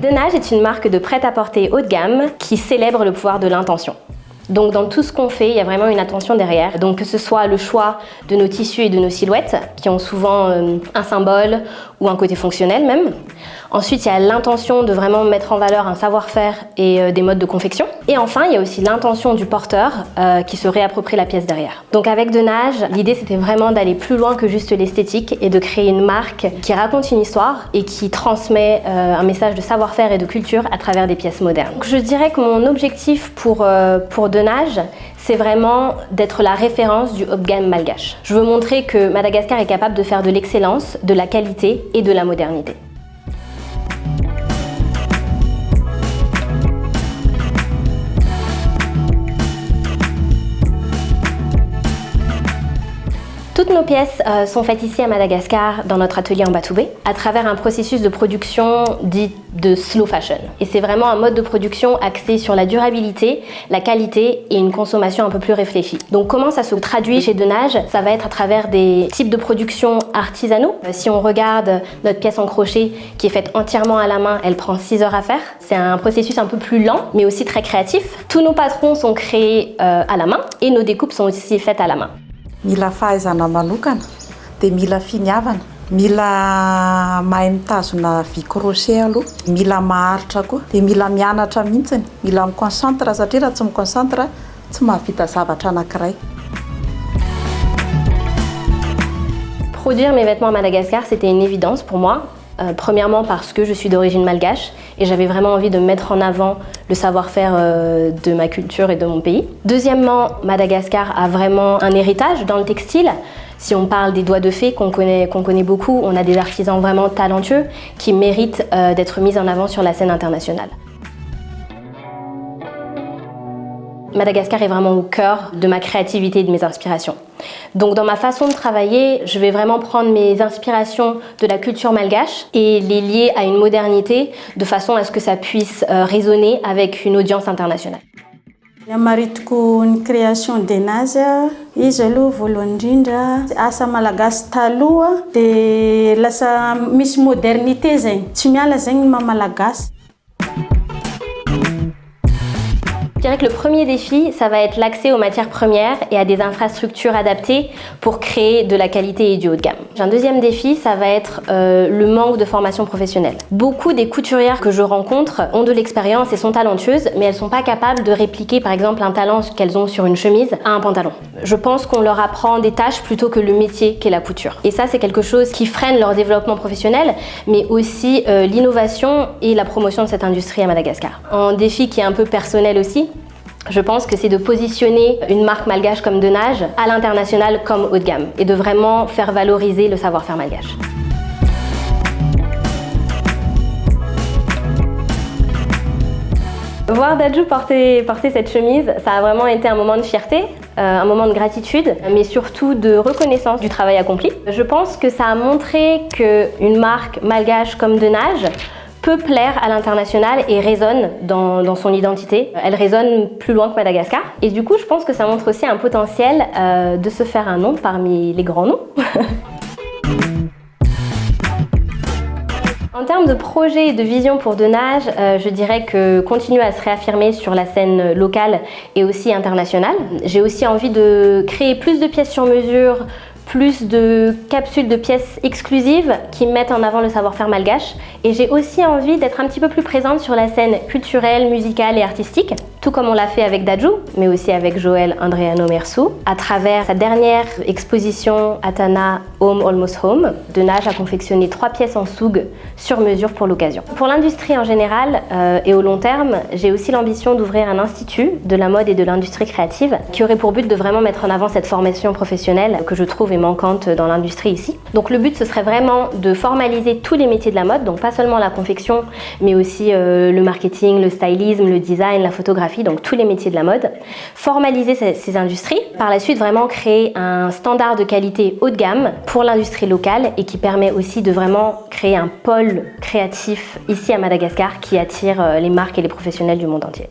Denage est une marque de prêt-à-porter haut de gamme qui célèbre le pouvoir de l'intention. Donc dans tout ce qu'on fait, il y a vraiment une attention derrière. Donc que ce soit le choix de nos tissus et de nos silhouettes, qui ont souvent un symbole ou un côté fonctionnel même. Ensuite, il y a l'intention de vraiment mettre en valeur un savoir-faire et des modes de confection. Et enfin, il y a aussi l'intention du porteur qui se réapproprie la pièce derrière. Donc avec Denage, l'idée c'était vraiment d'aller plus loin que juste l'esthétique et de créer une marque qui raconte une histoire et qui transmet un message de savoir-faire et de culture à travers des pièces modernes. Donc, je dirais que mon objectif pour Denage, c'est vraiment d'être la référence du haut de gamme malgache. Je veux montrer que Madagascar est capable de faire de l'excellence, de la qualité et de la modernité. Toutes nos pièces sont faites ici à Madagascar, dans notre atelier en Batoubé, à travers un processus de production dit de slow fashion. Et c'est vraiment un mode de production axé sur la durabilité, la qualité et une consommation un peu plus réfléchie. Donc comment ça se traduit chez Denage? Ça va être à travers des types de production artisanaux. Si on regarde notre pièce en crochet qui est faite entièrement à la main, elle prend 6 heures à faire. C'est un processus un peu plus lent, mais aussi très créatif. Tous nos patrons sont créés à la main et nos découpes sont aussi faites à la main. Mila fahaizana manokana dia mila finiavana, mila mahay mitazona vy crochet aloha, mila maharitra koa, dia mila mianatra mihitsiny, mila miconcentre satria raha tsy miconcentre tsy mahavita zavatra anankiray. Produire mes vêtements à Madagascar, c'était une évidence pour moi. Premièrement parce que je suis d'origine malgache et j'avais vraiment envie de mettre en avant le savoir-faire de ma culture et de mon pays. Deuxièmement, Madagascar a vraiment un héritage dans le textile. Si on parle des doigts de fée qu'on connaît beaucoup, on a des artisans vraiment talentueux qui méritent d'être mis en avant sur la scène internationale. Madagascar est vraiment au cœur de ma créativité et de mes inspirations. Donc dans ma façon de travailler, je vais vraiment prendre mes inspirations de la culture malgache et les lier à une modernité de façon à ce que ça puisse résonner avec une audience internationale. Maritiko ny création Denage, izy aloha voalohany indrindra asa malagasy taloha dia lasa misy modernité zegny, tsy miala zegny ny maha-malagasy. Je dirais que le premier défi, ça va être l'accès aux matières premières et à des infrastructures adaptées pour créer de la qualité et du haut de gamme. Un deuxième défi, ça va être le manque de formation professionnelle. Beaucoup des couturières que je rencontre ont de l'expérience et sont talentueuses, mais elles ne sont pas capables de répliquer par exemple un talent qu'elles ont sur une chemise à un pantalon. Je pense qu'on leur apprend des tâches plutôt que le métier qu'est la couture. Et ça, c'est quelque chose qui freine leur développement professionnel, mais aussi l'innovation et la promotion de cette industrie à Madagascar. Un défi qui est un peu personnel aussi, je pense que c'est de positionner une marque malgache comme Denage à l'international comme haut de gamme et de vraiment faire valoriser le savoir-faire malgache. Voir Dadju porter cette chemise, ça a vraiment été un moment de fierté, un moment de gratitude, mais surtout de reconnaissance du travail accompli. Je pense que ça a montré qu'une marque malgache comme Denage peut plaire à l'international et résonne dans son identité. Elle résonne plus loin que Madagascar. Et du coup, je pense que ça montre aussi un potentiel de se faire un nom parmi les grands noms. En termes de projet et de vision pour Denage, je dirais que continuer à se réaffirmer sur la scène locale et aussi internationale. J'ai aussi envie de créer plus de pièces sur mesure, plus de capsules de pièces exclusives qui mettent en avant le savoir-faire malgache. Et j'ai aussi envie d'être un petit peu plus présente sur la scène culturelle, musicale et artistique, tout comme on l'a fait avec Dadju, mais aussi avec Joël Andreano Mersou. À travers sa dernière exposition Atana Home Almost Home, Denage a confectionné 3 pièces en soug sur mesure pour l'occasion. Pour l'industrie en général et au long terme, j'ai aussi l'ambition d'ouvrir un institut de la mode et de l'industrie créative qui aurait pour but de vraiment mettre en avant cette formation professionnelle que je trouve manquante dans l'industrie ici. Donc le but, ce serait vraiment de formaliser tous les métiers de la mode, donc pas seulement la confection, mais aussi le marketing, le stylisme, le design, la photographie, donc tous les métiers de la mode. Formaliser ces industries, par la suite vraiment créer un standard de qualité haut de gamme pour l'industrie locale et qui permet aussi de vraiment créer un pôle créatif ici à Madagascar qui attire les marques et les professionnels du monde entier.